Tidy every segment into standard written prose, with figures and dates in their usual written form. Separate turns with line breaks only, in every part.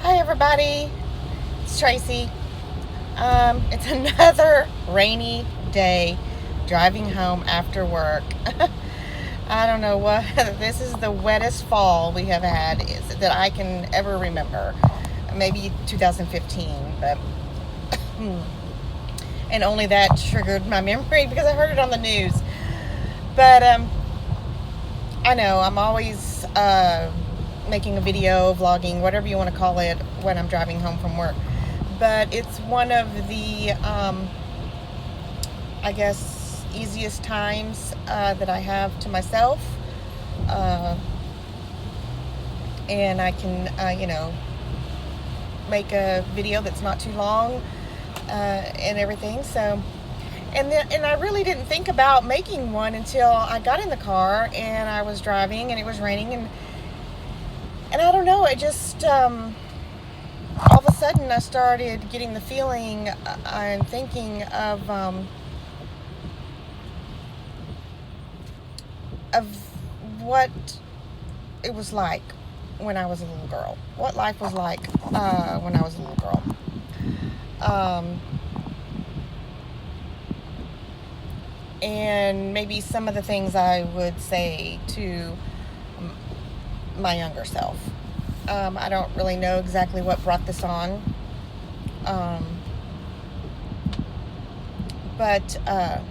Hi everybody, it's Tracy. It's another rainy day driving home after work. I don't know what, this is the wettest fall we have had that I can ever remember. Maybe 2015, but and only that triggered my memory because I heard it on the news. But I know I'm always making a video, vlogging, whatever you want to call it, when I'm driving home from work. But it's one of the, I guess, easiest times that I have to myself. And I can, make a video that's not too long and everything. So, and I really didn't think about making one until I got in the car and I was driving and it was raining and I don't know, it just all of a sudden I started getting the feeling and thinking of what it was like when I was a little girl, what life was like when I was a little girl. And maybe some of the things I would say to my younger self. I don't really know exactly what brought this on. But I've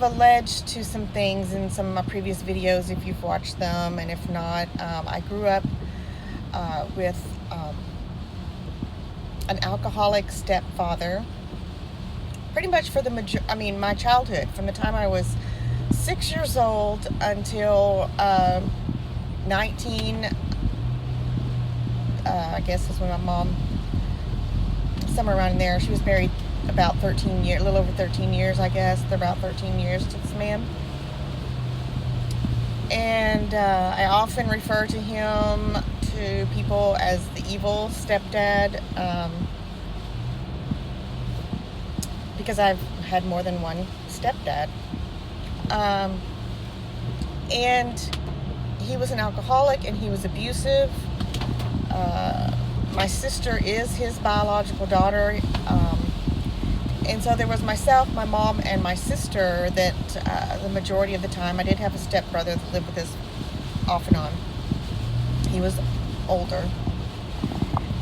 alleged to some things in some of my previous videos if you've watched them, and if not, I grew up with an alcoholic stepfather pretty much for my childhood, from the time I was 6 years old until 19. I guess is when my mom, somewhere around in there, she was married about 13 years, a little over 13 years, I guess. They're about 13 years to this man. And I often refer to him to people as the evil stepdad, because I've had more than one stepdad. And he was an alcoholic and he was abusive. My sister is his biological daughter. And so there was myself, my mom, and my sister that the majority of the time. I did have a stepbrother that lived with us off and on. He was older.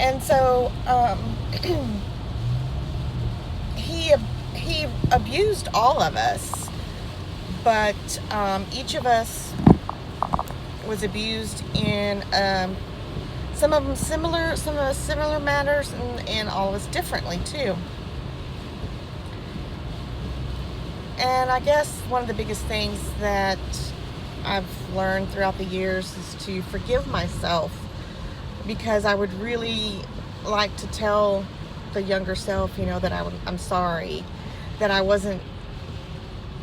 And so he abused all of us, but each of us was abused in some of them similar, some of us similar matters, and all of us differently too. And I guess one of the biggest things that I've learned throughout the years is to forgive myself, because I would really like to tell the younger self, that I'm sorry, that I wasn't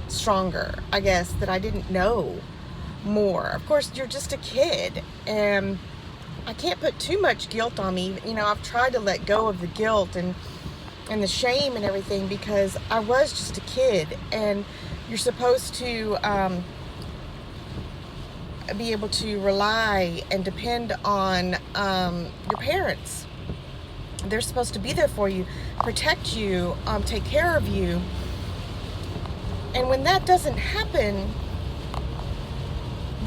stronger, I guess, that I didn't know more. Of course, you're just a kid, and I can't put too much guilt on me. I've tried to let go of the guilt and the shame and everything, because I was just a kid, and you're supposed to be able to rely and depend on your parents. They're supposed to be there for you, protect you, take care of you. And when that doesn't happen,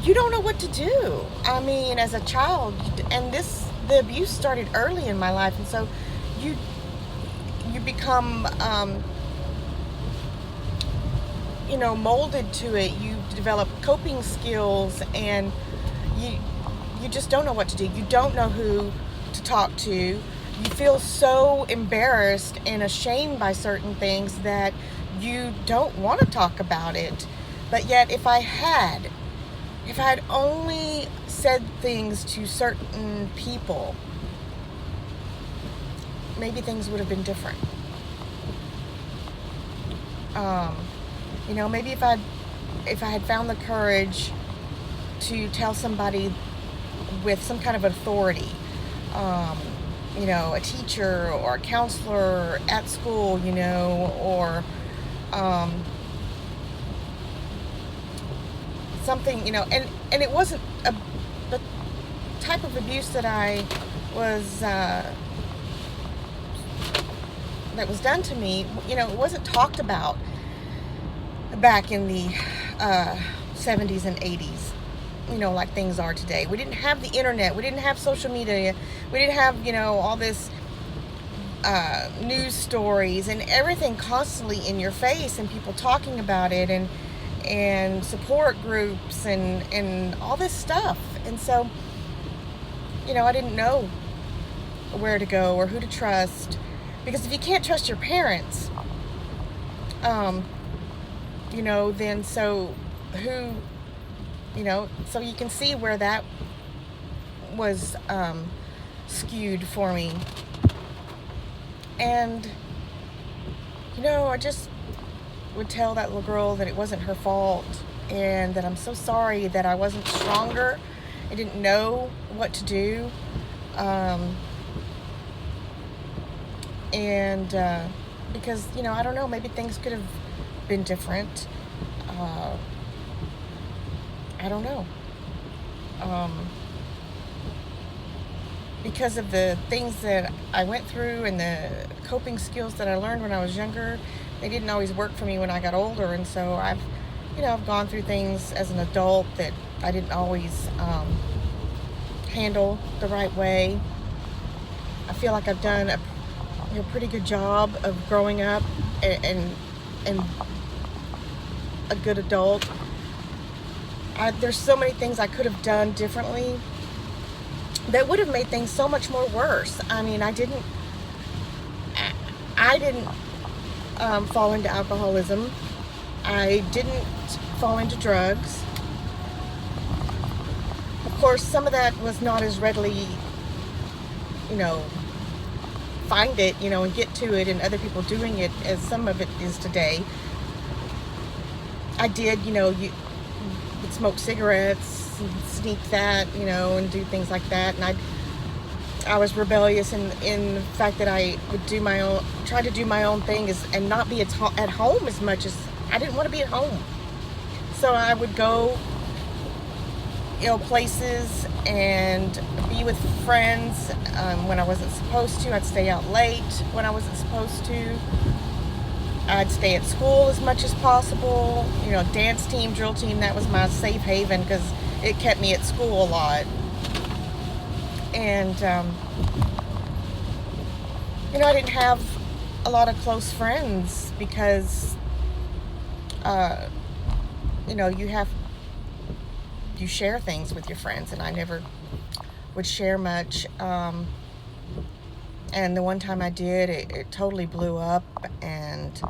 you don't know what to do. As a child, and the abuse started early in my life, and so you become molded to it. You develop coping skills, and you just don't know what to do. You don't know who to talk to. You feel so embarrassed and ashamed by certain things that you don't want to talk about it. But yet, if I had only said things to certain people, maybe things would have been different. Maybe if I had found the courage to tell somebody with some kind of authority, a teacher or a counselor at school, or something, and it wasn't type of abuse that I was that was done to me, you know, it wasn't talked about back in the 70s and 80s, you know, like things are today. We didn't have the internet, we didn't have social media, we didn't have, you know, all this news stories and everything constantly in your face, and people talking about it, and support groups and all this stuff. And so, you know, I didn't know where to go or who to trust, because if you can't trust your parents, you know, then so who, you know, so you can see where that was skewed for me. And, you know, I just would tell that little girl that it wasn't her fault, and that I'm so sorry that I wasn't stronger. I didn't know what to do. Because, you know, I don't know, maybe things could have been different. I don't know. Because of the things that I went through and the coping skills that I learned when I was younger, they didn't always work for me when I got older. And so I've gone through things as an adult that I didn't always handle the right way. I feel like I've done a pretty good job of growing up and a good adult. There's so many things I could have done differently that would have made things so much more worse. I mean, I didn't fall into alcoholism. I didn't fall into drugs. Of course, some of that was not as readily, you know, find it, you know, and get to it, and other people doing it as some of it is today. I did, you know, you would smoke cigarettes and sneak that, you know, and do things like that. And I was rebellious in the fact that I would try to do my own thing and not be at home as much as I didn't want to be at home. So I would go, you know, places and be with friends when I wasn't supposed to. I'd stay out late when I wasn't supposed to. I'd stay at school as much as possible. You know, dance team, drill team, that was my safe haven because it kept me at school a lot. And, you know, I didn't have a lot of close friends because, you know, you share things with your friends, and I never would share much. And the one time I did, it totally blew up, and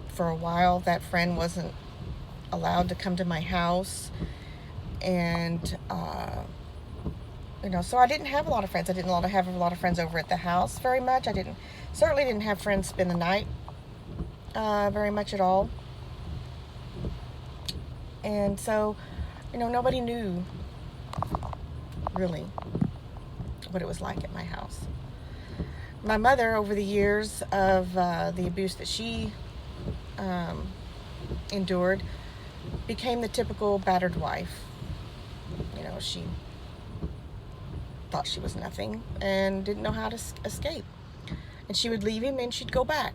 for a while that friend wasn't allowed to come to my house. And you know, so I didn't have a lot of friends. I didn't have a lot of friends over at the house very much. I certainly didn't have friends spend the night very much at all. And so, you know, nobody knew really what it was like at my house. My mother, over the years of the abuse that she endured, became the typical battered wife. You know, she thought she was nothing and didn't know how to escape. And she would leave him and she'd go back.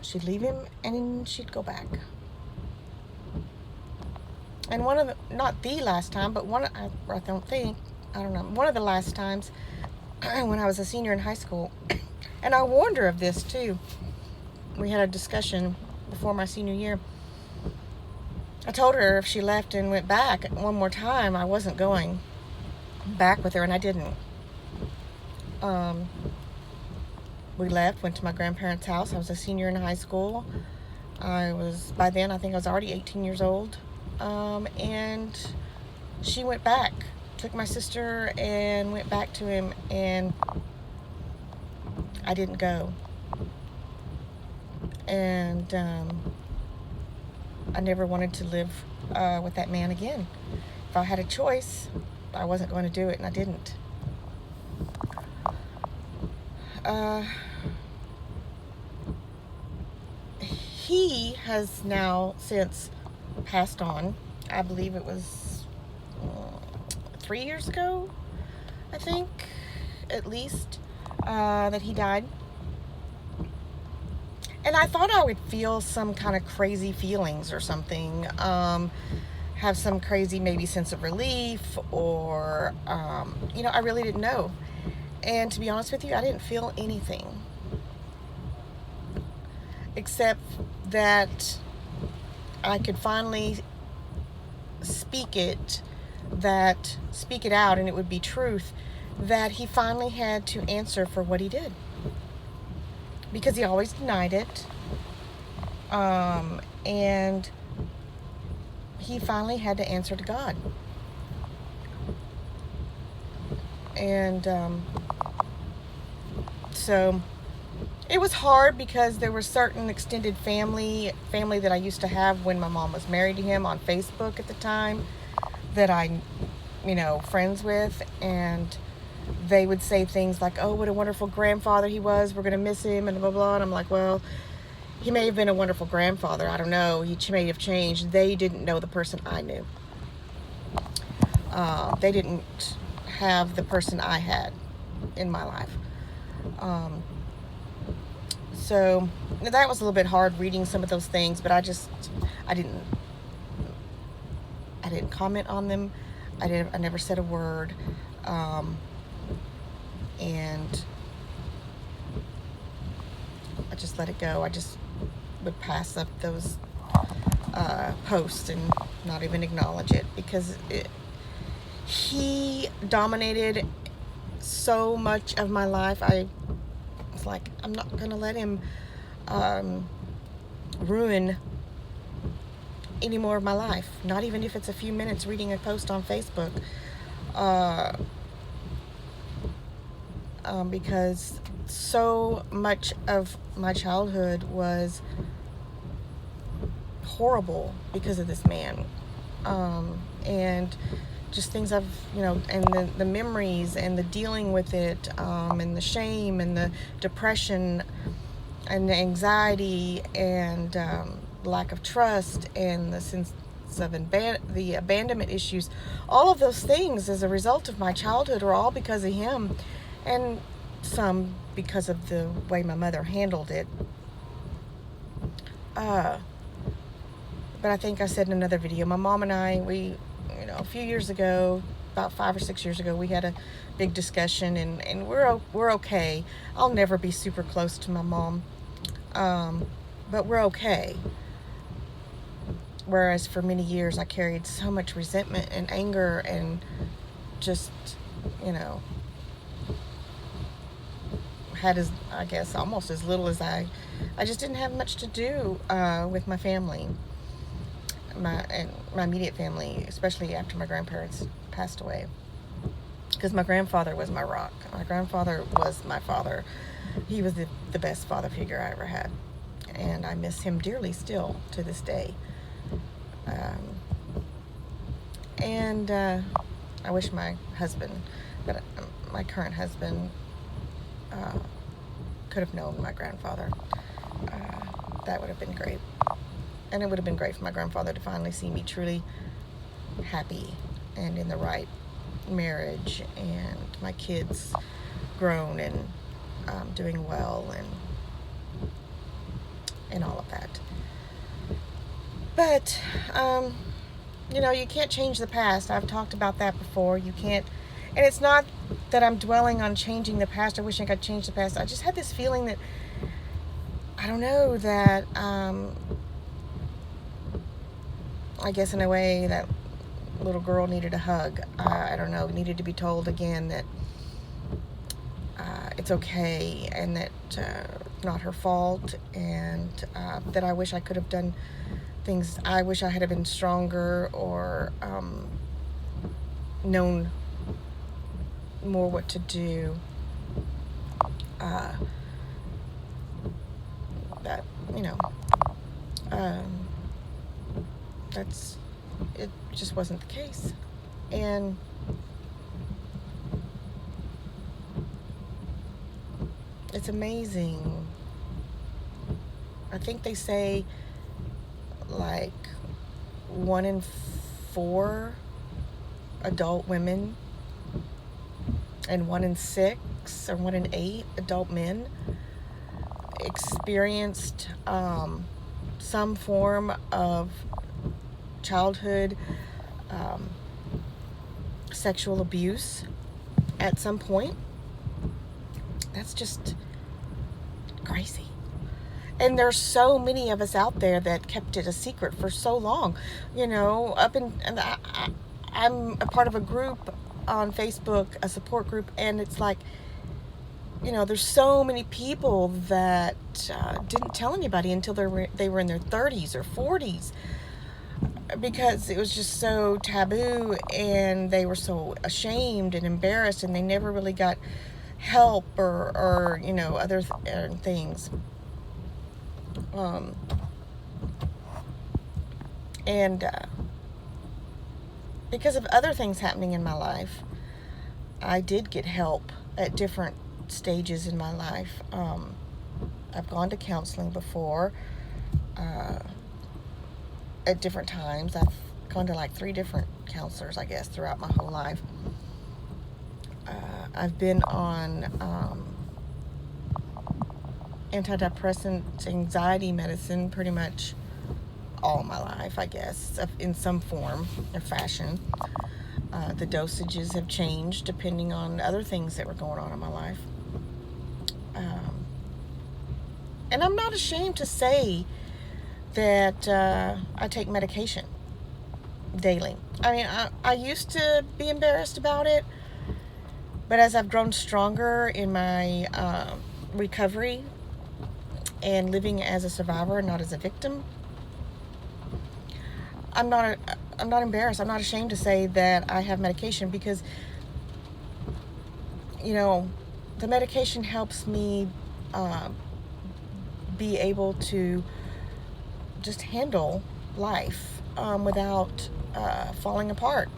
She'd leave him and she'd go back. And not the last time, but one of the last times when I was a senior in high school, and I warned her of this too. We had a discussion before my senior year. I told her if she left and went back one more time, I wasn't going back with her, and I didn't. We left, went to my grandparents' house. I was a senior in high school. By then, I think I was already 18 years old. And she went back, took my sister and went back to him, and I didn't go. And I never wanted to live with that man again. If I had a choice, I wasn't going to do it, and I didn't. He has now since passed on. I believe it was 3 years ago, I think, at least, that he died. And I thought I would feel some kind of crazy feelings or something, have some crazy maybe sense of relief, or, I really didn't know. And to be honest with you, I didn't feel anything. Except that I could finally speak it out, and it would be truth, that he finally had to answer for what he did. Because he always denied it. And he finally had to answer to God. And so it was hard, because there was certain extended family that I used to have when my mom was married to him on Facebook at the time, that I, friends with, and they would say things like, oh, what a wonderful grandfather he was, we're going to miss him, and blah, blah. And I'm like, well, he may have been a wonderful grandfather, I don't know, he may have changed. They didn't know the person I knew. They didn't have the person I had in my life. So that was a little bit hard reading some of those things, but I didn't comment on them. I never said a word. And I just let it go. I just would pass up those posts and not even acknowledge it, because he dominated so much of my life. I was like, I'm not gonna let him ruin any more of my life, not even if it's a few minutes reading a post on Facebook, because so much of my childhood was horrible because of this man, and just things I've, and the memories and the dealing with it, and the shame and the depression and the anxiety, and lack of trust, and the sense of the abandonment issues. All of those things as a result of my childhood are all because of him, and some because of the way my mother handled it. But I think I said in another video, my mom and I, we, a few years ago, about 5 or 6 years ago, we had a big discussion, and we're okay. I'll never be super close to my mom, but we're okay. Whereas for many years I carried so much resentment and anger, and just, had almost as little as I just didn't have much to do with my family, my immediate family, especially after my grandparents passed away. Because my grandfather was my rock. My grandfather was my father. He was the best father figure I ever had, and I miss him dearly still to this day. And I wish my current husband, could have known my grandfather. That would have been great. And it would have been great for my grandfather to finally see me truly happy and in the right marriage, and my kids grown and doing well, and all of that. But you can't change the past. I've talked about that before. You can't. And it's not that I'm dwelling on changing the past. I wish I could change the past. I just had this feeling that, I don't know, that I guess in a way that little girl needed a hug. I don't know, needed to be told again that it's okay, and that not her fault, and that I wish I could have done things. I wish I had been stronger, or known more what to do. That, it just wasn't the case. And it's amazing. I think they say like 1 in 4 adult women and 1 in 6 or 1 in 8 adult men experienced some form of childhood sexual abuse at some point. That's just crazy. And there's so many of us out there that kept it a secret for so long. And I'm a part of a group on Facebook, a support group, and it's like, there's so many people that didn't tell anybody until they were in their 30s or 40s, because it was just so taboo, and they were so ashamed and embarrassed, and they never really got help or other things. Because of other things happening in my life, I did get help at different stages in my life. I've gone to counseling before at different times. I've gone to like 3 different counselors, I guess, throughout my whole life. I've been on antidepressant, anxiety medicine pretty much all my life, I guess, in some form or fashion. The dosages have changed depending on other things that were going on in my life. And I'm not ashamed to say that I take medication daily. I mean, I used to be embarrassed about it, but as I've grown stronger in my recovery and living as a survivor and not as a victim, I'm not embarrassed. I'm not ashamed to say that I have medication, because the medication helps me be able to just handle life without falling apart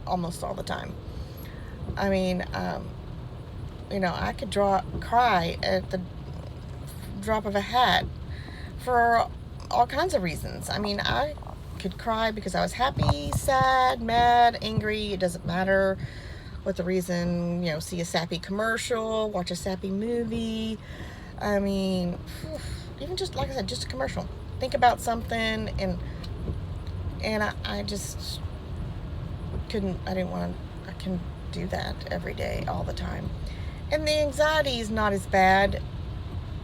almost all the time. I mean, I could cry at the drop of a hat for all kinds of reasons. I mean, I could cry because I was happy, sad, mad, angry. It doesn't matter what the reason. See a sappy commercial, watch a sappy movie. I mean, even just, like I said, just a commercial. Think about something, and I just couldn't do that every day, all the time. And the anxiety is not as bad.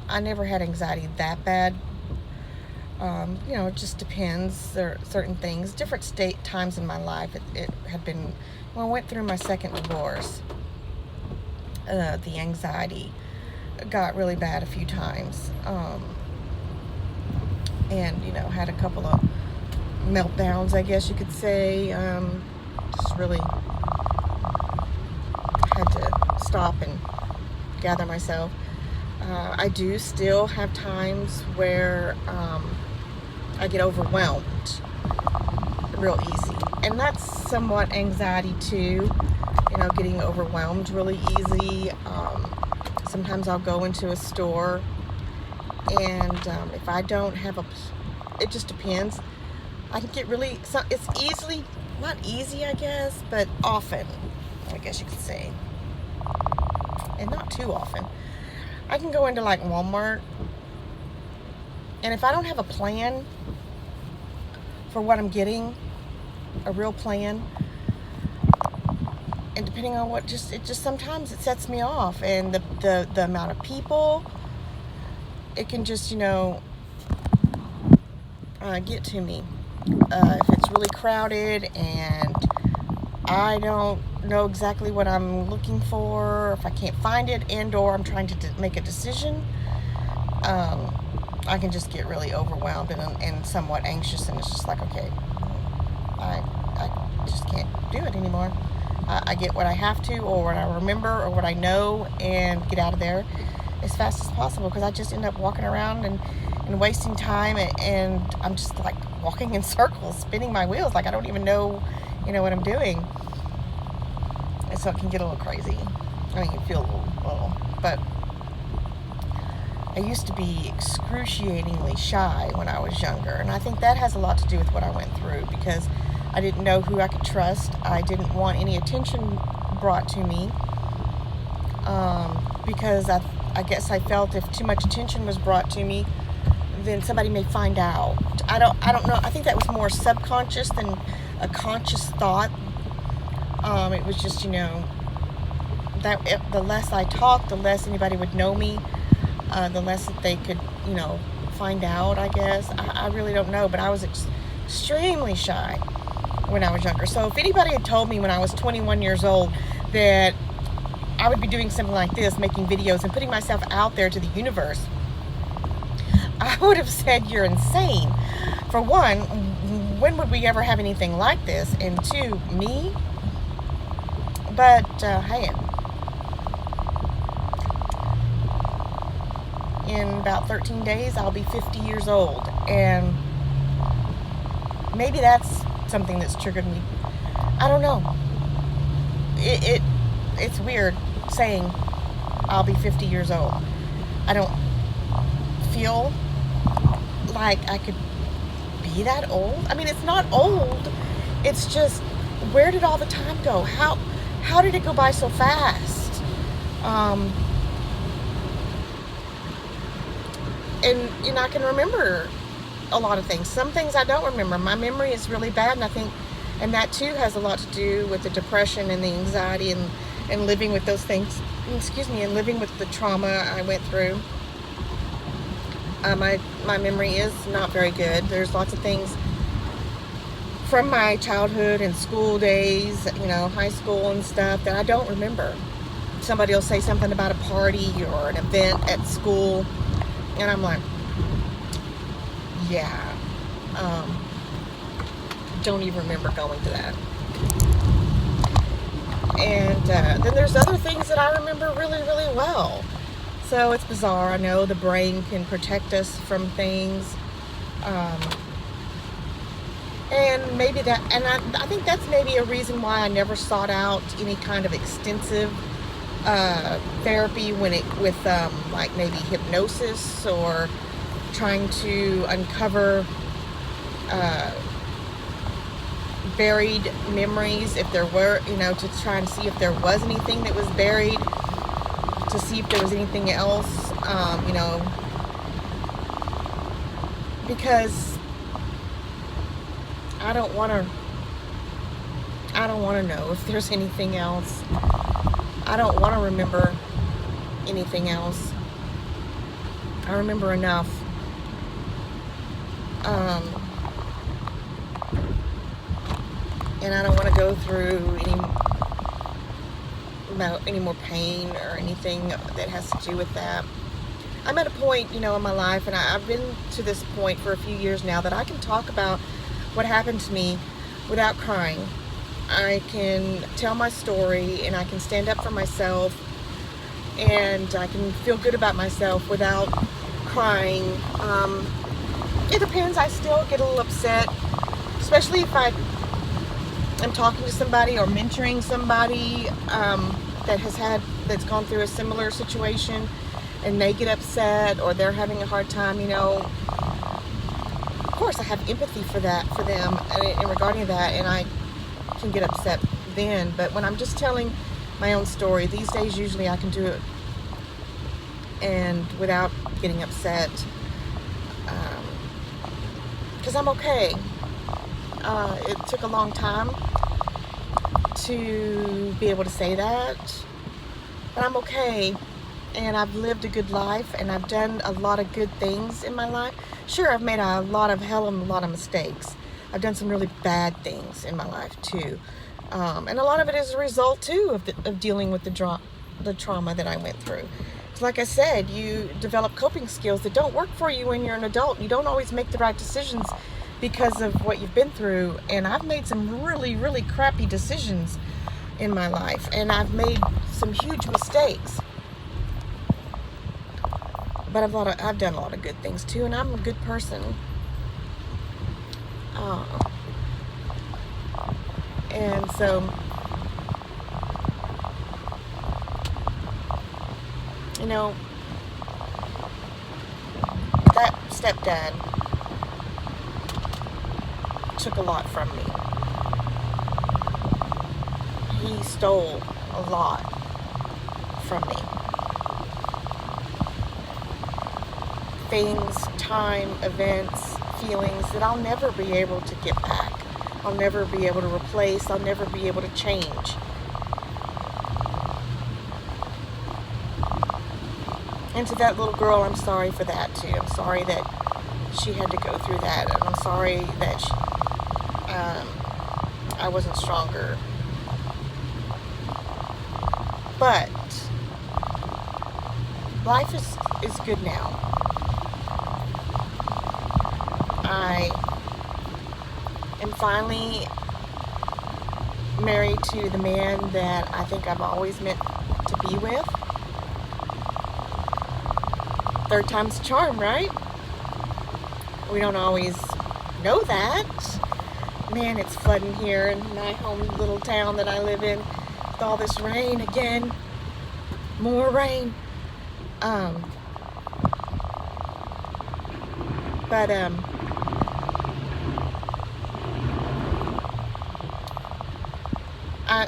I never had anxiety that bad. It just depends. There are certain things, different times in my life. It had been, when I went through my second divorce, the anxiety got really bad a few times. And, had a couple of meltdowns, I guess you could say. Just really had to stop and gather myself. I do still have times where I get overwhelmed real easy. And that's somewhat anxiety too, getting overwhelmed really easy. Sometimes I'll go into a store, and if I don't have it just depends. I can get really, it's easily, not easy I guess, but often, I guess you could say. And not too often. I can go into like Walmart, and if I don't have a plan for what I'm getting, a real plan, and depending on what, it just sometimes it sets me off, and the amount of people, it can just get to me. If it's really crowded and I don't know exactly what I'm looking for, if I can't find it, or I'm trying to make a decision, I can just get really overwhelmed and somewhat anxious, and it's just like, okay, I just can't do it anymore. I get what I have to, or what I remember, or what I know, and get out of there as fast as possible, because I just end up walking around and wasting time, and I'm just like walking in circles, spinning my wheels, like I don't even know, what I'm doing. And so it can get a little crazy. I mean, you feel a little, but I used to be excruciatingly shy when I was younger, and I think that has a lot to do with what I went through, because I didn't know who I could trust. I didn't want any attention brought to me, because I guess I felt if too much attention was brought to me, then somebody may find out. I don't know. I think that was more subconscious than a conscious thought. It was just, that the less I talked, the less anybody would know me, the less that they could, find out, I guess. I really don't know, but I was extremely shy when I was younger. So if anybody had told me when I was 21 years old that I would be doing something like this, making videos and putting myself out there to the universe, I would have said, you're insane. For one, when would we ever have anything like this? And two, me? But, hey, in about 13 days, I'll be 50 years old. And maybe that's something that's triggered me. I don't know. It's weird saying I'll be 50 years old. I don't feel like I could be that old. I mean, it's not old. It's just, where did all the time go? How did it go by so fast? And I can remember a lot of things. Some things I don't remember. My memory is really bad, and that too has a lot to do with the depression and the anxiety and living with those things. And living with the trauma I went through. My memory is not very good. There's lots of things from my childhood and school days, high school and stuff, that I don't remember. Somebody will say something about a party or an event at school, and I'm like, yeah, don't even remember going to that. And then there's other things that I remember really, really well. So it's bizarre. I know the brain can protect us from things. And maybe that, and I think that's maybe a reason why I never sought out any kind of extensive therapy with like maybe hypnosis or trying to uncover buried memories, if there were, to try and see if there was anything that was buried, to see if there was anything else, because I don't want to know if there's anything else. I don't want to remember anything else. I remember enough. And I don't want to go through any more pain or anything that has to do with that. I'm at a point, in my life, and I've been to this point for a few years now, that I can talk about what happened to me without crying. I can tell my story, and I can stand up for myself, and I can feel good about myself without crying. It depends. I still get a little upset, especially if I'm talking to somebody or mentoring somebody that's gone through a similar situation, and they get upset or they're having a hard time. Of course I have empathy for them and regarding that, and I can get upset then. But when I'm just telling my own story these days, usually I can do it and without getting upset, because I'm okay. It took a long time to be able to say that, but I'm okay, and I've lived a good life, and I've done a lot of good things in my life. Sure, I've made a lot of mistakes. I've done some really bad things in my life too, and a lot of it is a result too of dealing with the trauma that I went through. So like I said, you develop coping skills that don't work for you when you're an adult. You don't always make the right decisions because of what you've been through, and I've made some really, really crappy decisions in my life, and I've made some huge mistakes. But I've done a lot of good things too, and I'm a good person. And so, that stepdad took a lot from me. he stole a lot from me. Things, time, events, feelings that I'll never be able to get back. I'll never be able to replace. I'll never be able to change. And to that little girl, I'm sorry for that too. I'm sorry that she had to go through that. And I'm sorry that I wasn't stronger. But life is good now. I am finally married to the man that I think I've always meant to be with. Third time's a charm, right? We don't always know that. Man, it's flooding here in my home little town that I live in with all this rain again. More rain. But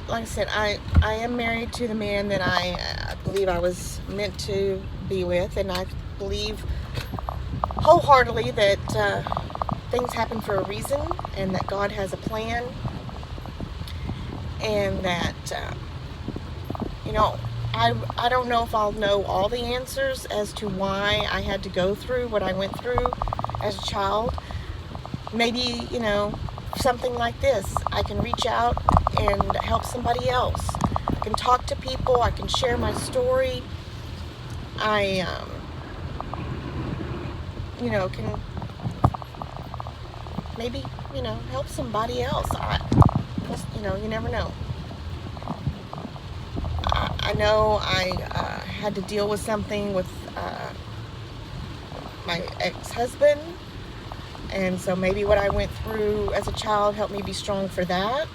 like I said, I am married to the man that I believe I was meant to be with, and I believe wholeheartedly that things happen for a reason, and that God has a plan, and that I don't know if I'll know all the answers as to why I had to go through what I went through as a child. Maybe, something like this, I can reach out and help somebody else. I can talk to people. I can share my story. I, can maybe, help somebody else. You never know. I know I had to deal with something with my ex-husband, and so maybe what I went through as a child helped me be strong for that.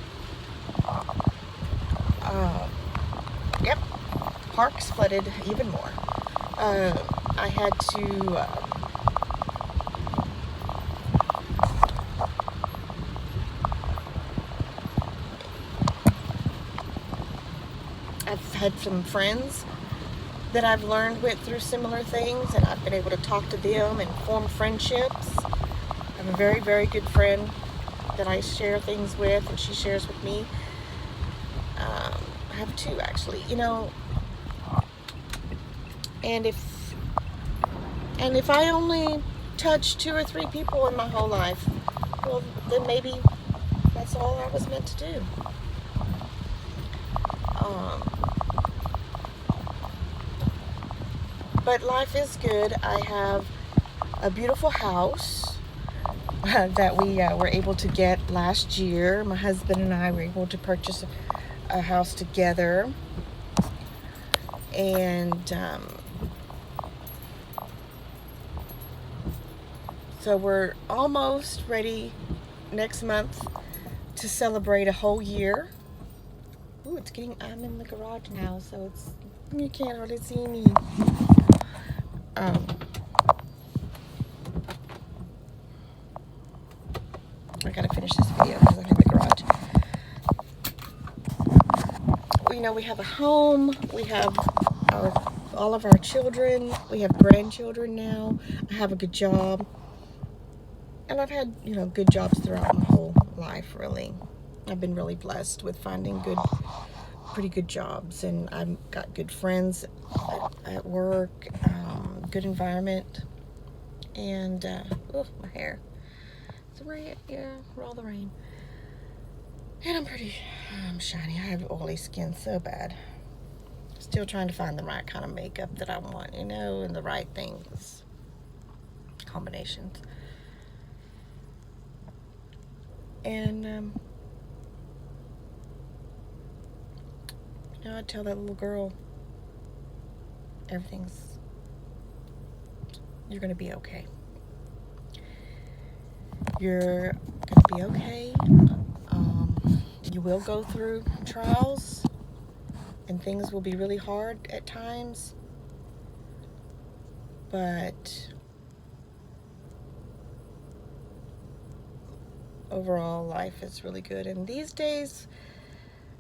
Yep, parks flooded even more. I had to I've had some friends that I've learned went through similar things, and I've been able to talk to them and form friendships. I have a very, very good friend that I share things with, and she shares with me. I have two, actually. And if I only touch 2 or 3 people in my whole life, well, then maybe that's all I was meant to do. But life is good. I have a beautiful house that we were able to get last year. My husband and I were able to purchase a house together. And so we're almost ready next month to celebrate a whole year. Ooh, I'm in the garage now, so you can't really see me. I gotta finish this video because I'm in the garage. We have a home, we have all of our children, we have grandchildren now. I have a good job, and I've had good jobs throughout my whole life. Really, I've been really blessed with finding pretty good jobs, and I've got good friends at work, good environment, and my hair. It's rain, all the rain. And I'm shiny. I have oily skin so bad. Still trying to find the right kind of makeup that I want, and the right things, combinations. And I tell that little girl, you're gonna be okay. You're gonna be okay. You will go through trials, and things will be really hard at times, but overall life is really good. And these days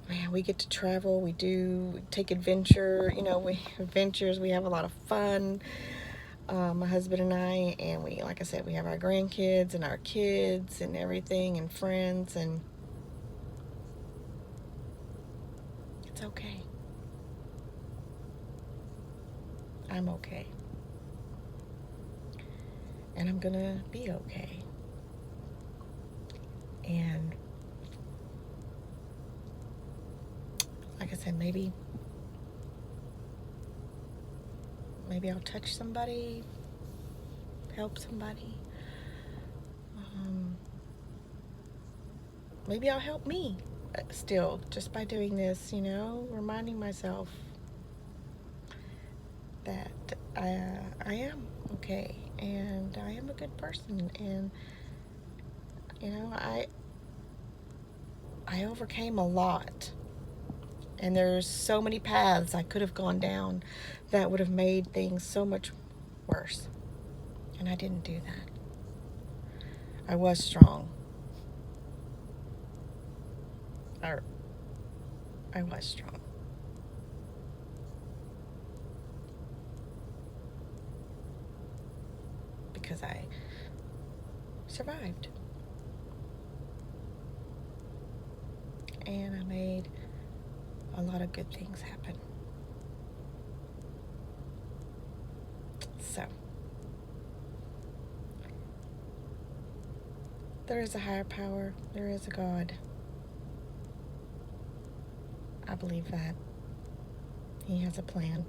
man, we get to travel. We do take adventure. We adventures. We have a lot of fun. My husband and I, and we, like I said, we have our grandkids and our kids and everything, and friends, and it's okay. I'm okay. And I'm gonna be okay. And like I said, maybe I'll touch somebody, help somebody. Maybe I'll help me still just by doing this, reminding myself that I am okay and I am a good person, and I overcame a lot, and there's so many paths I could have gone down that would have made things so much worse, and I didn't do that. I was strong. I was strong. Because I survived. And I made a lot of good things happen. So, there is a higher power. There is a God. I believe that. He has a plan.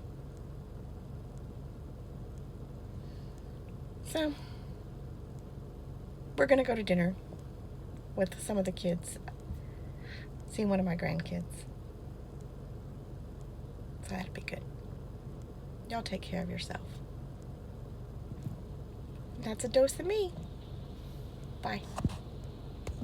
So, we're going to go to dinner with some of the kids. See one of my grandkids. So that'd be good. Y'all take care of yourself. That's a dose of me. Bye.